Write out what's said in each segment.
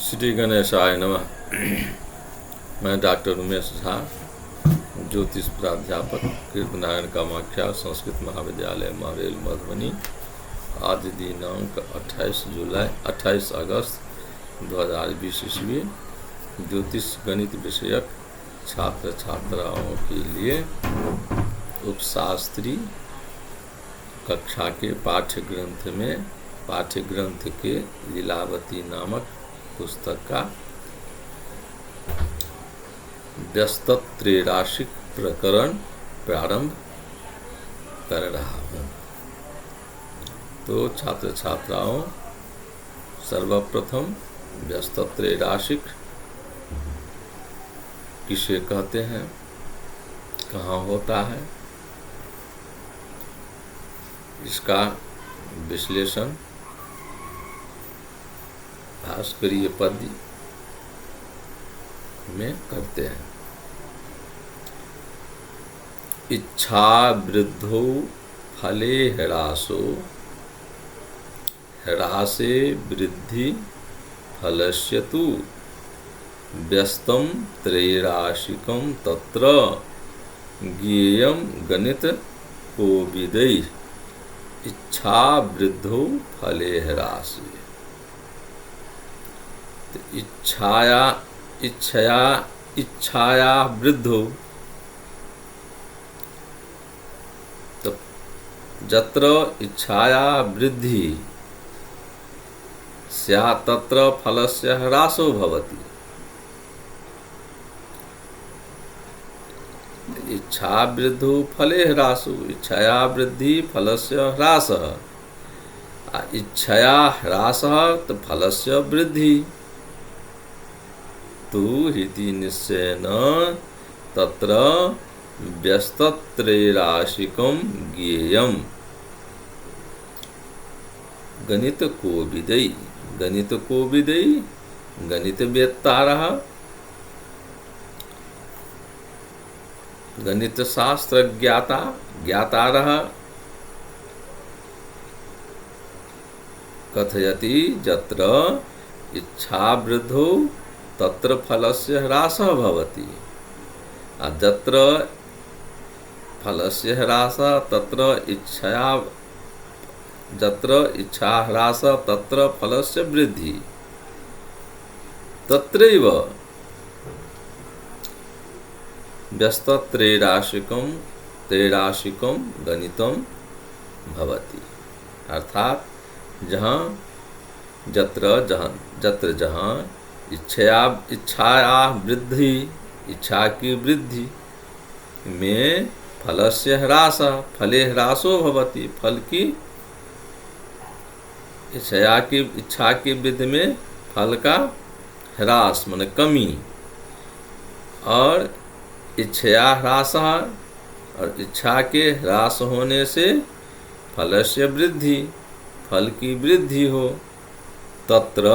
श्री गणेशाय नमः। मैं डॉक्टर उमेश झा, ज्योतिष प्राध्यापक, कीर्तनारायण कामाख्या संस्कृत महाविद्यालय महरेल मधुबनी। आज दिनांक 28 अगस्त 2020 ईस्वी। ज्योतिष गणित विषयक छात्र छात्राओं के लिए उपशास्त्री कक्षा के पाठ्य ग्रंथ के लीलावती नामक पुस्तक का व्यस्तत्रैराशिक प्रकरण प्रारंभ कर रहा हूँ। तो छात्र छात्राओं, सर्वप्रथम व्यस्तत्रैराशिक किसे कहते हैं, कहाँ होता है, इसका विश्लेषण भास्करीय पद्य में करते हैं। इच्छा वृद्धो फले ह्रासो, ह्रासे वृद्धि फलस्य तु व्यस्तं त्रैराशिकं तत्र ज्ञेयं गणित कोविदै। इच्छा वृद्धो फले ह्रासे। इच्छाया वृद्धो, तो जत्र इच्छाया वृद्धि स्यात् तत्र फलस्य ह्रासो भवति। इच्छा वृद्धो फले ह्रासो, इच्छाया वृद्धि फलस्य ह्रासः। इच्छया ह्रासः तो फलस्य वृद्धि। तु इति निश्चयेन तत्र व्यस्तत्रैराशिकं ज्ञेयम् गणित कोविदै। गणित कोविदै गणितवेत्तारः, गणित शास्त्र ज्ञातारः कथयति यत्र इच्छा वृद्धो तत्र फलस्य ह्रासः भवति। यत्र फलस्य ह्रासः तत्र इच्छा ह्रासः तत्र फलस्य वृद्धि। तत्रैव व्यस्तत्रैराशिकं गणितं भवति। अर्थात जहाँ इच्छाया वृद्धि, इच्छा की वृद्धि में फलस्य ह्रासः, फले ह्रासो भवति। फल की इच्छा की वृद्धि में फल का ह्रास माने कमी, और इच्छया ह्रासः, और इच्छा के ह्रास होने से फलस्य वृद्धि, फल की वृद्धि हो। तत्र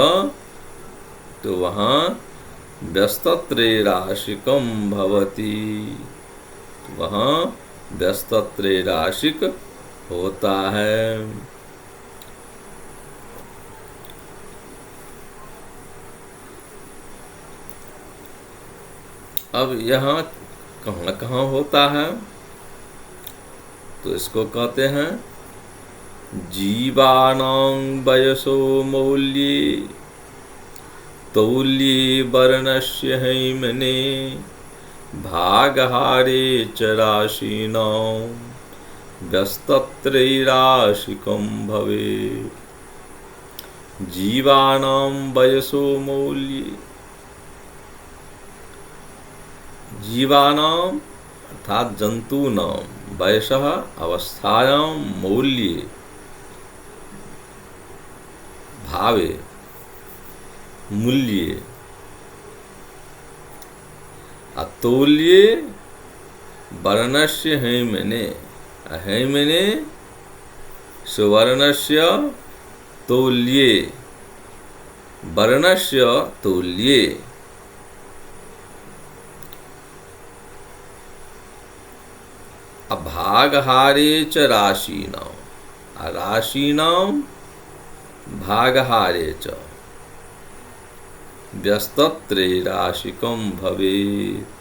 तो वहाँ व्यस्तत्रैराशिकं भवति, वहाँ व्यस्तत्रैराशिक होता है। अब यहाँ कहाँ कहाँ होता है, तो इसको कहते हैं जीवानां वयसो मौल्ये तौल्ये वर्णस्य हैमने भागहारे च राशीनां व्यस्तत्रैराशिकं भवेत्। जीवानां वयसो मौल्ये, जीवानां अर्थात जंतूनां, वयसः अवस्थायां, मौल्ये भावे मूल्ये, अतौल्ये वर्णस्य हैमने। हैमने सुवर्णस्य तौल्ये, वर्णस्य तौल्ये। अभागहारे च राशीनां, राशीनां भागहारे च, व्यस्तत्रैराशिकं भवेत्।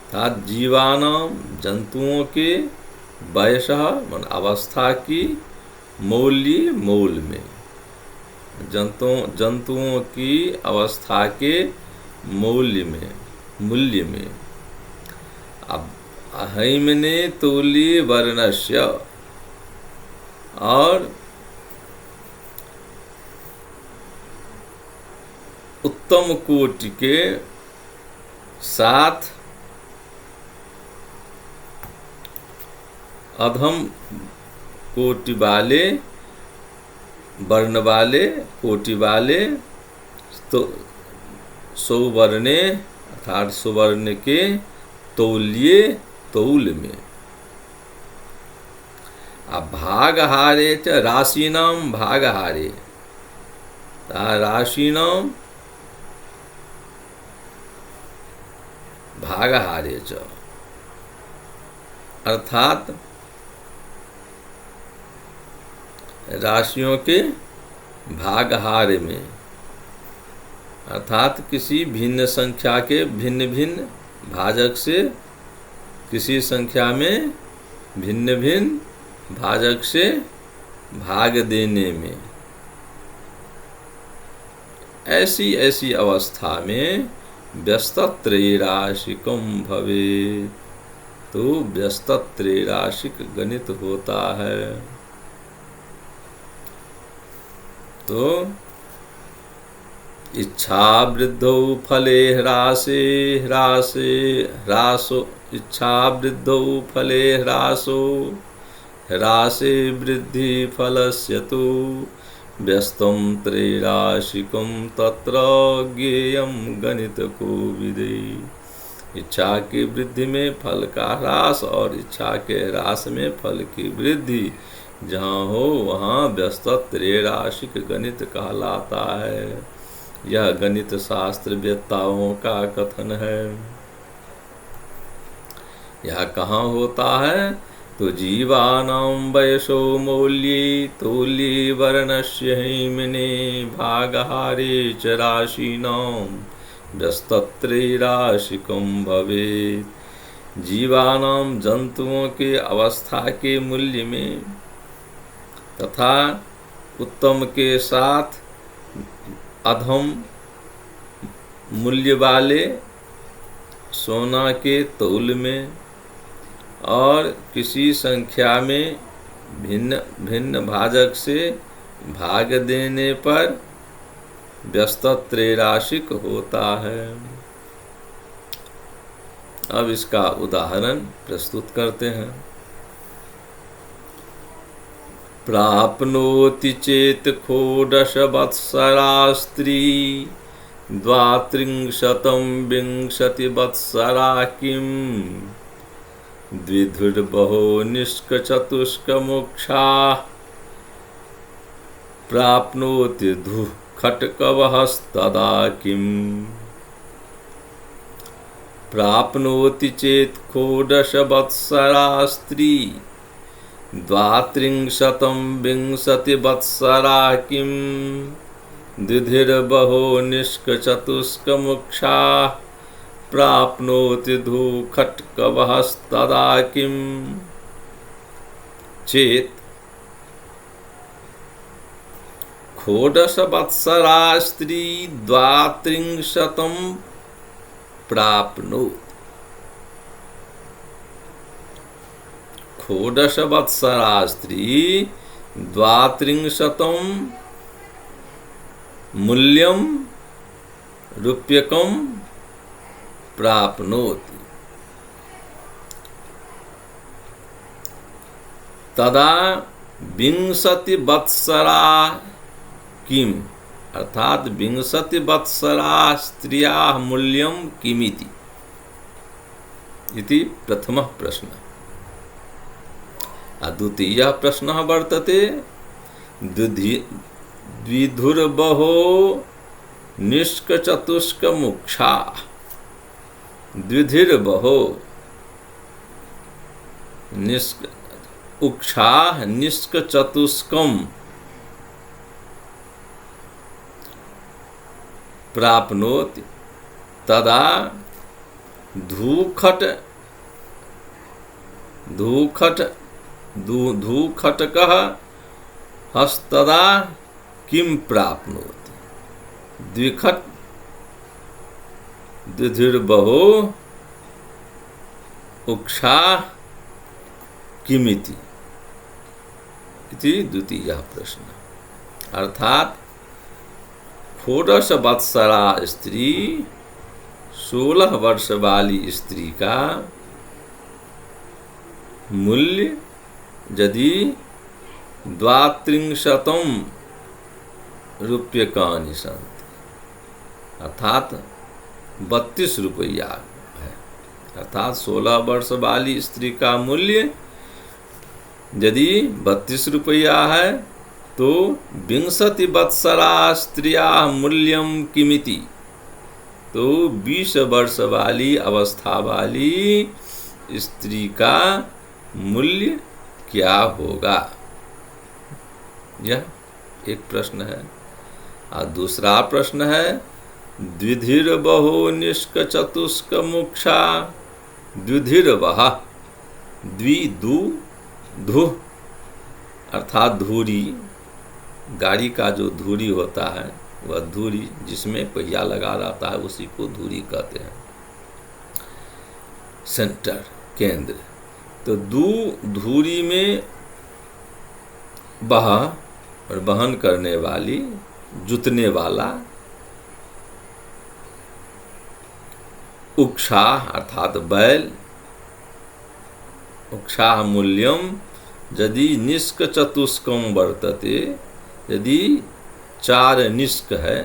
अर्थात जीवानाम जंतुओं के वयसः मन अवस्था की मौल्य मूल में, जंतुओं की अवस्था के मूल्य में अब हैमने तुल्य वर्णस्य और उत्तम कोटि के साथ अधम कोटि वाले वर्ण वाले कोटि वाले तो सुवर्णे अर्थात सुवर्ण के तौल में। अब भागहारे च राशिनाम भागहारे, राशिनाम भागहारे च अर्थात राशियों के भागहार में, अर्थात किसी भिन्न संख्या के भिन्न भिन्न भाजक से, किसी संख्या में भिन्न भिन्न भाजक से भाग देने में, ऐसी अवस्था में व्यस्तत्रैराशिकं भवेत्, तो व्यस्तत्रैराशिक गणित होता है। तो इच्छा वृद्धौ फले ह्रासे ह्रासो, इच्छा वृद्धौ फले ह्रासे वृद्धि फलस्य तु व्यस्तं त्रैराशिकं तत्र ज्ञेयं गणितकोविदे। इच्छा की वृद्धि में फल का ह्रास और इच्छा के ह्रास में फल की वृद्धि जहाँ हो वहाँ व्यस्त त्रैराशिक गणित कहलाता है। यह गणित शास्त्र वेत्ताओं का कथन है। यह कहाँ होता है? तो जीवानां वयसो मौल्ये तुल्ये वर्णस्य हैमने भागहारे च राशिनां व्यस्तत्रैराशिकं भवेत्। जीवानां जंतुओं के अवस्था के मूल्य में तथा उत्तम के साथ अधम मूल्य वाले सोना के तौल में और किसी संख्या में भिन्न भिन्न भाजक से भाग देने पर व्यस्त त्रैराशिक होता है। अब इसका उदाहरण प्रस्तुत करते हैं। प्राप्नोति चेत षोडश वत्सरा स्त्री द्वात्रिंशतं विंशति वत्सरा किम द्विधुर्बहो निष्कचतुष्कमोक्षा प्राप्नोति धु खट्कवहस्तदा किम। प्राप्नोति चेत षोडश वत्सरा स्त्री द्वात्रिंशतं विंशति वत्सरा किम द्विधिर्बहो निष्कचतुष्कमुक्षा प्राप्नोति धूखट्कवहस्तदा किम। चेत षोडश वत्सरा स्त्री द्वात्रिंशतं प्राप्नोति। षोडश वत्सरा स्त्री द्वात्रिंशतं मूल्यं रूप्यकं प्राप्नोति। तदा विंशति वत्सरा किम, अर्थात विंशति वत्सरा स्त्रियाः मूल्यं किमिति इति प्रथमः प्रश्नः। द्वितीयः प्रश्नः वर्तते द्विधुर्बहो निष्कचतुष्कमुक्षा। द्विधिर्बहो उक्षा निष्कचतुष्कम प्राप्नोति तदा धूखटकः हस्तदा किं प्राप्नोति। द्विखट द्विधिर्बहो उक्षा किमिति इति द्वितीयः प्रश्न। अर्थात 14 वत्सरा स्त्री 16 वर्ष वाली स्त्री का मूल्य यदि 32 रूप्यकाणि सन्ति, अर्थात 32 रुपया है। अर्थात 16 वर्ष वाली स्त्री का मूल्य यदि 32 रुपया है तो 20 वत्सरा स्त्रिया मूल्यम किमिति, तो 20 वर्ष वाली अवस्था वाली स्त्री का मूल्य क्या होगा, यह एक प्रश्न है। और दूसरा प्रश्न है द्विधिर्बहो निष्क चतुष्क मुक्षा। द्विधिर्बह द्विदु धु अर्थात धुरी, गाड़ी का जो धुरी होता है वह धुरी जिसमें पहिया लगा रहता है उसी को धुरी कहते हैं, सेंटर केंद्र। तो धुरी में बह और वहन करने वाली, जुतने वाला, उक्षा अर्थात बैल, उक्षा मूल्यम यदि निष्क चतुष्कम वर्तते, यदि 4 निष्क है,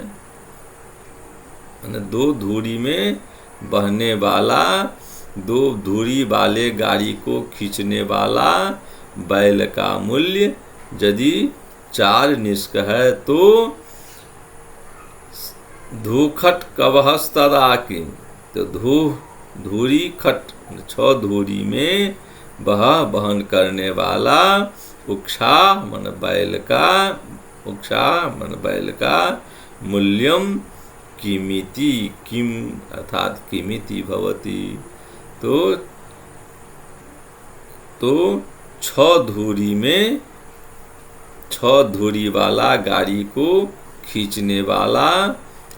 यानी 2 धुरी में बहने वाला, 2 धुरी वाले गाड़ी को खींचने वाला बैल का मूल्य यदि 4 निष्क है तो धूखट कवहस्तदा किम, तो धुरी खट 6 धुरी में वहन करने वाला उक्षा मन बैल का मूल्यम किमिति, किम अर्थात किमिति भवति, तो 6 धुरी में 6 धुरी वाला गाड़ी को खींचने वाला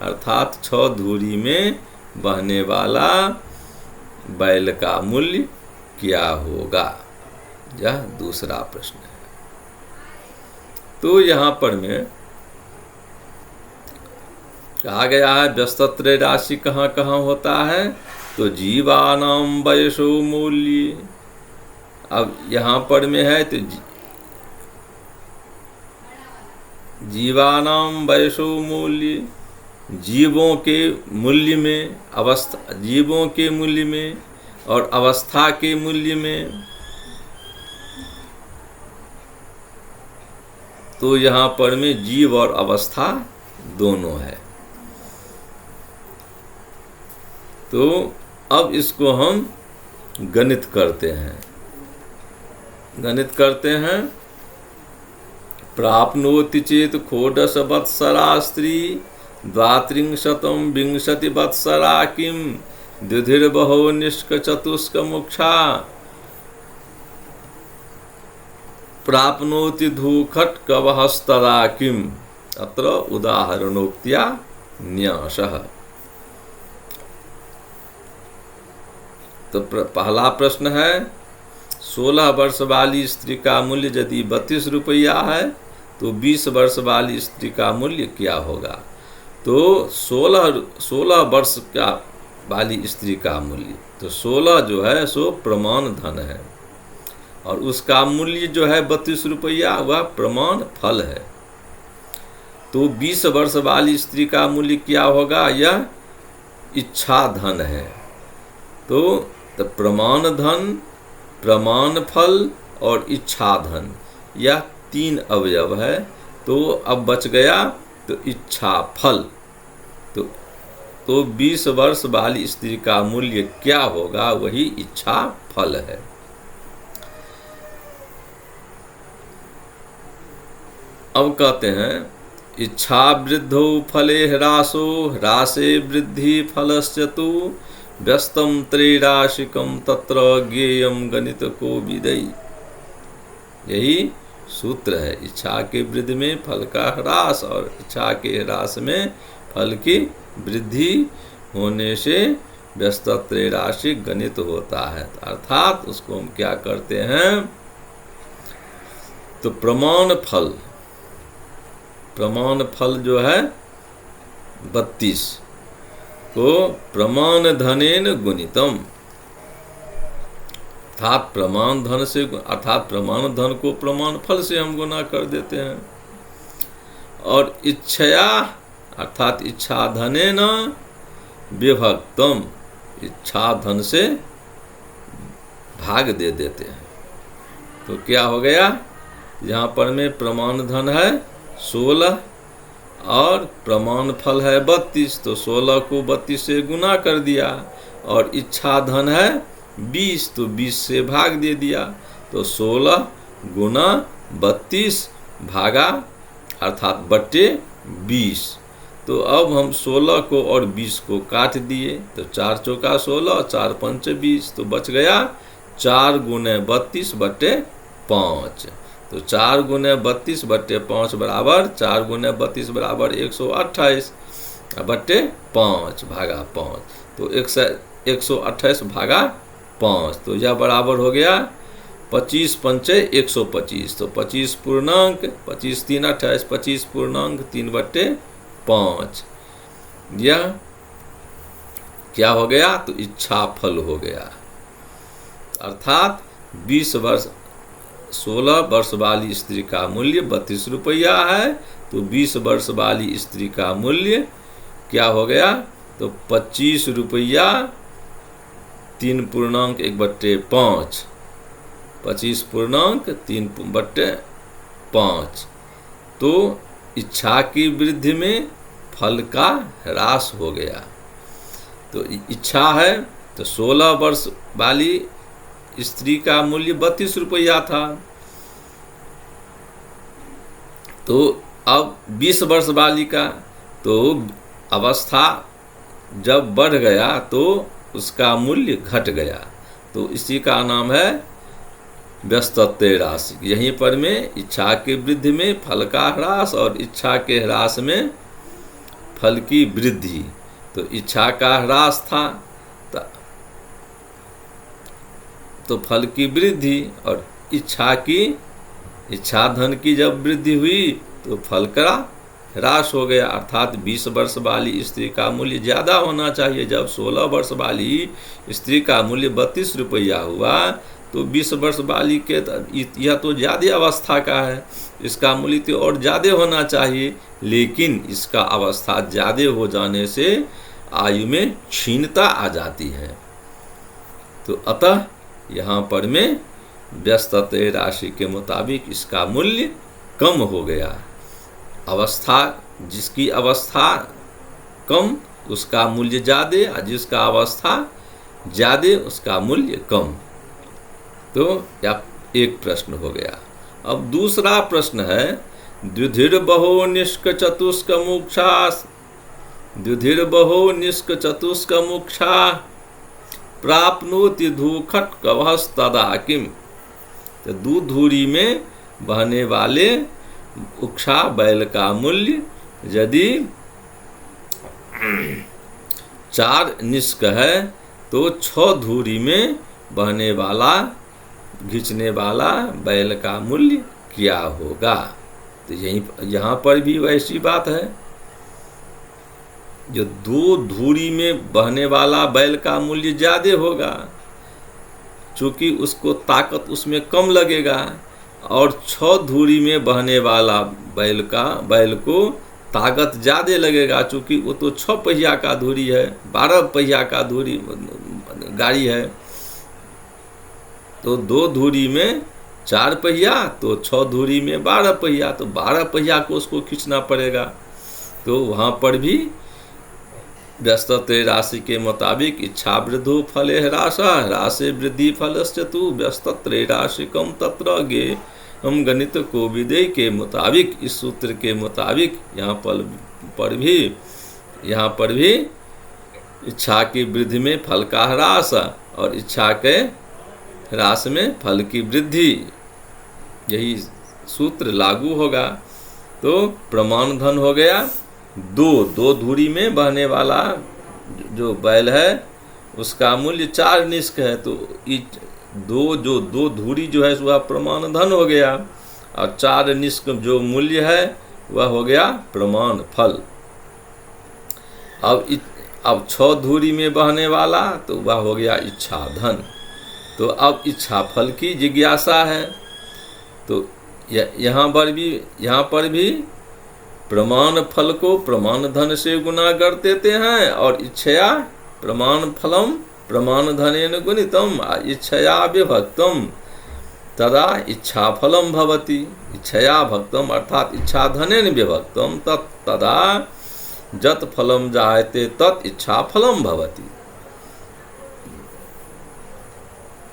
अर्थात 6 धुरी में बहने वाला बैल का मूल्य क्या होगा, यह दूसरा प्रश्न है। तो यहाँ पर में कहा गया है व्यस्तत्र राशि कहाँ कहाँ होता है, तो जीवानाम वयसो मूल्य। अब यहाँ पर में है तो जीवानाम वयसो मूल्य, जीवों के मूल्य में, अवस्था जीवों के मूल्य में और अवस्था के मूल्य में। तो यहाँ पर में जीव और अवस्था दोनों है। तो अब इसको हम गणित करते हैं। प्राप्नोति चेत 14 वत्सरा स्त्री 32 वत्सरा किम द्विधिर्बहो निष्क चतुष्क मुक्षा प्राप्नोति धूखट कवहस्तदा किम। अत्र उदाहरणोक्त्या न्यासः। तो पहला प्रश्न है 16 वर्ष वाली स्त्री का मूल्य यदि 32 रुपया है तो 20 वर्ष वाली स्त्री का मूल्य क्या होगा। तो 16 वर्ष का वाली स्त्री का मूल्य, तो 16 जो है सो प्रमाण धन है और उसका मूल्य जो है 32 रुपया वह प्रमाण फल है। तो 20 वर्ष वाली स्त्री का मूल्य क्या होगा, यह इच्छा धन है। तो प्रमाण धन, प्रमाण फल और इच्छा धन, यह 3 अवयव है। तो अब बच गया तो इच्छा फल। तो 20 वर्ष वाली स्त्री का मूल्य क्या होगा, वही इच्छा फल है। अब कहते हैं इच्छा वृद्धौ फले ह्रासो ह्रासे वृद्धि फलस्य तु व्यस्तम त्रैराशिकम तत्र ज्ञेयम गणित को विदई। यही सूत्र है। इच्छा के वृद्धि में फल का ह्रास और इच्छा के ह्रास में फल की वृद्धि होने से व्यस्त त्रैराशिक गणित होता है। अर्थात उसको हम क्या करते हैं, तो प्रमाण फल जो है 32 को प्रमाण धनेन गुणितम, अर्थात प्रमाण धन से, अर्थात प्रमाण धन को प्रमाण फल से हम गुना कर देते हैं। और इच्छया अर्थात इच्छा धनेन विभक्तम, इच्छा धन से भाग दे देते हैं। तो क्या हो गया, यहाँ पर में प्रमाण धन है 16 और प्रमाण फल है 32, तो 16 को 32 से गुना कर दिया। और इच्छा धन है 20, तो 20 से भाग दे दिया। तो 16 गुना 32 भागा अर्थात बट्टे 20। तो अब हम 16 को और 20 को काट दिए, तो 4 चौका 16, 4 पंच 20, तो बच गया 4 गुने 32 बट्टे 5। तो 4 गुने 32 बट्टे 5 बराबर 4 गुने 32 बराबर 128 बट्टे 5 भागा 5, तो 128 भागा 5। तो यह बराबर हो गया 25 पंचे 125, तो 25 पूर्णांक 25 3 28, 25 पूर्णांक 3 बट्टे 5। यह क्या हो गया, तो इच्छा फल हो गया। अर्थात 16 वर्ष वाली स्त्री का मूल्य 32 रुपया है, तो 20 वर्ष वाली स्त्री का मूल्य क्या हो गया, तो 25 रुपया 3 पूर्णांक 1 बट्टे 5, 25 पूर्णांक 3 बट्टे 5। तो इच्छा की वृद्धि में फल का ह्रास हो गया। तो इच्छा है तो 16 वर्ष वाली स्त्री का मूल्य 32 रुपया था, तो अब 20 वर्ष वाली का, तो अवस्था जब बढ़ गया तो उसका मूल्य घट गया, तो इसी का नाम है व्यस्त त्रैराशिक। यहीं पर में इच्छा की वृद्धि में फल का ह्रास और इच्छा के ह्रास में फल की वृद्धि। तो इच्छा का ह्रास था तो फल की वृद्धि, और इच्छा धन की जब वृद्धि हुई तो फल का ह्रास हो गया। अर्थात 20 वर्ष वाली स्त्री का मूल्य ज़्यादा होना चाहिए। जब 16 वर्ष वाली स्त्री का मूल्य 32 रुपया हुआ, तो 20 वर्ष वाली के यह तो ज़्यादा अवस्था का है, इसका मूल्य तो और ज़्यादा होना चाहिए, लेकिन इसका अवस्था ज़्यादा हो जाने से आयु में क्षीणता आ जाती है। तो अतः यहाँ पर में व्यस्त त्रैराशिक के मुताबिक इसका मूल्य कम हो गया। अवस्था, जिसकी अवस्था कम उसका मूल्य ज़्यादा, और जिसका अवस्था ज़्यादा उसका मूल्य कम। तो यह एक प्रश्न हो गया। अब दूसरा प्रश्न है, द्विधिर्बहो निष्क चतुष्क मोक्षा, द्विधिर्बहो निष्क चतुष्क मोक्षा प्राप्नोति धूखट्कवस्तदा किम। तो दूध धूरी में बहने वाले उक्षा बैल का मूल्य यदि 4 निष्क है, तो 6 धूरी में बहने वाला खींचने वाला बैल का मूल्य क्या होगा। तो यहाँ पर भी वैसी बात है, जो 2 धूरी में बहने वाला बैल का मूल्य ज़्यादा होगा, चूँकि उसको ताकत उसमें कम लगेगा, और 6 धूरी में बहने वाला बैल को ताकत ज़्यादा लगेगा, चूँकि वो तो 6 पहिया का धूरी है, 12 पहिया का धूरी गाड़ी है। तो 2 धूरी में 4 पहिया, तो 6 धूरी में 12 पहिया, तो 12 पहिया को उसको खींचना पड़ेगा। तो वहाँ पर भी व्यस्त त्रैराशि के मुताबिक इच्छा वृद्धो फले ह्रास ह्रासे वृद्धि फलस्य तु व्यस्त त्रैराशिकम तत्र हम गणित कोविदे के मुताबिक, इस सूत्र के मुताबिक यहाँ पर भी इच्छा की वृद्धि में फल का ह्रास और इच्छा के ह्रास में फल की वृद्धि, यही सूत्र लागू होगा। तो प्रमाण धन हो गया दो धुरी में बहने वाला जो बैल है उसका मूल्य 4 निष्क है, तो दो धुरी जो है वह प्रमाण धन हो गया और 4 निष्क जो मूल्य है वह हो गया प्रमाण फल। अब 6 धुरी में बहने वाला तो वह हो गया इच्छा धन। तो अब इच्छा फल की जिज्ञासा है, तो यहाँ पर भी प्रमाण फल को प्रमाण धन से गुना कर देते हैं और इच्छया प्रमाण फलम प्रमाण धनेन गुणितम इच्छया विभक्तम तदा इच्छा फलम भवति। इच्छया भक्तम अर्थात इच्छा धनेन विभक्तम तदा जत फलम जायते तत् इच्छा फलम भवति।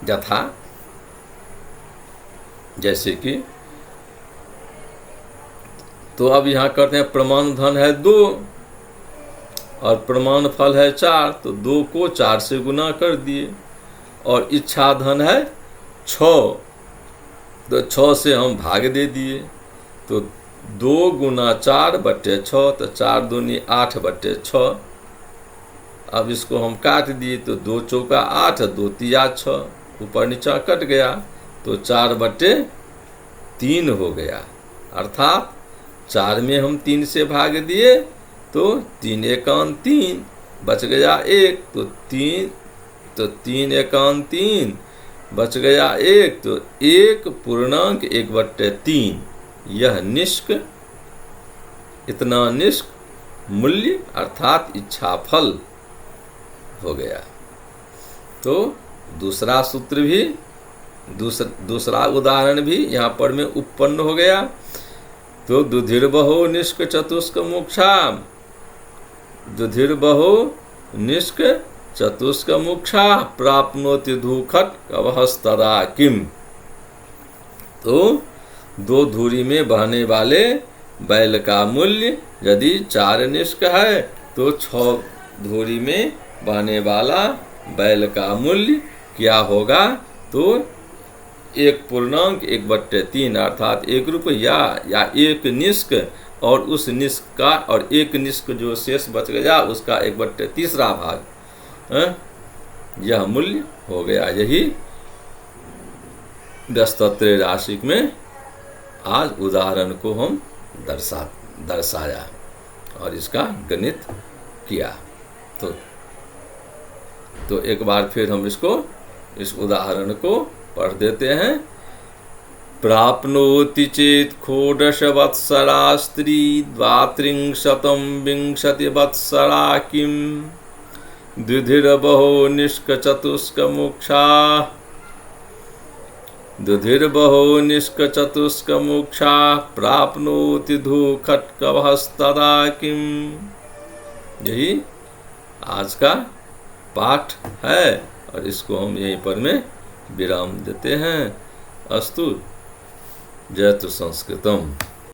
यथा जैसे कि, तो अब यहाँ करते हैं प्रमाण धन है 2 और प्रमाण फल है 4, तो 2 को 4 से गुना कर दिए और इच्छा धन है 6, तो 6 से हम भाग दे दिए, तो 2 गुना 4/6, तो 4 दूनी 8/6। अब इसको हम काट दिए तो 2 चौका 8, 2 तिया 6, ऊपर नीचा कट गया तो 4/3 हो गया। अर्थात 4 में हम 3 से भाग दिए तो 3 एकान 3 बच गया 1, तो 3 एकान 3 बच गया 1, तो 1 पूर्णांक 1/3 यह निष्क, इतना निष्क मूल्य अर्थात इच्छा फल हो गया। तो दूसरा सूत्र भी, दूसरा उदाहरण भी यहाँ पर में उत्पन्न हो गया। तो दुधिर्बहो निष्क चतुष्क मोक्षा, दुधिर्बहो निष्क चतुष्क मोक्षा प्राप्नोति धूखट कवहस्तदा किम। तो 2 धुरी में बहने वाले बैल का मूल्य यदि 4 निष्क है तो 6 धुरी में बहने वाला बैल का मूल्य क्या होगा, तो 1 पूर्णांक 1/3 अर्थात 1 रुपया या 1 निष्क, और उस निष्क का और 1 निष्क जो शेष बच गया उसका 1/3 भाग, यह मूल्य हो गया। यही व्यस्तत्र राशि में आज उदाहरण को हम दर्शाया और इसका गणित किया। तो एक बार फिर हम इस उदाहरण को पढ़ देते हैं। प्राप्नोति चेत षोडश वत्सरा स्त्री 32 विंशति वत्सरा किम दुधिर्बहो निष्क चतुष्क मोक्षा, दुधिर्बहो निष्क चतुष्क मोक्षा प्राप्नोति धूखट्कवहस्तदा किम। यही आज का पाठ है और इसको हम यहीं पर में विराम देते हैं। अस्तु। जयतु संस्कृतम।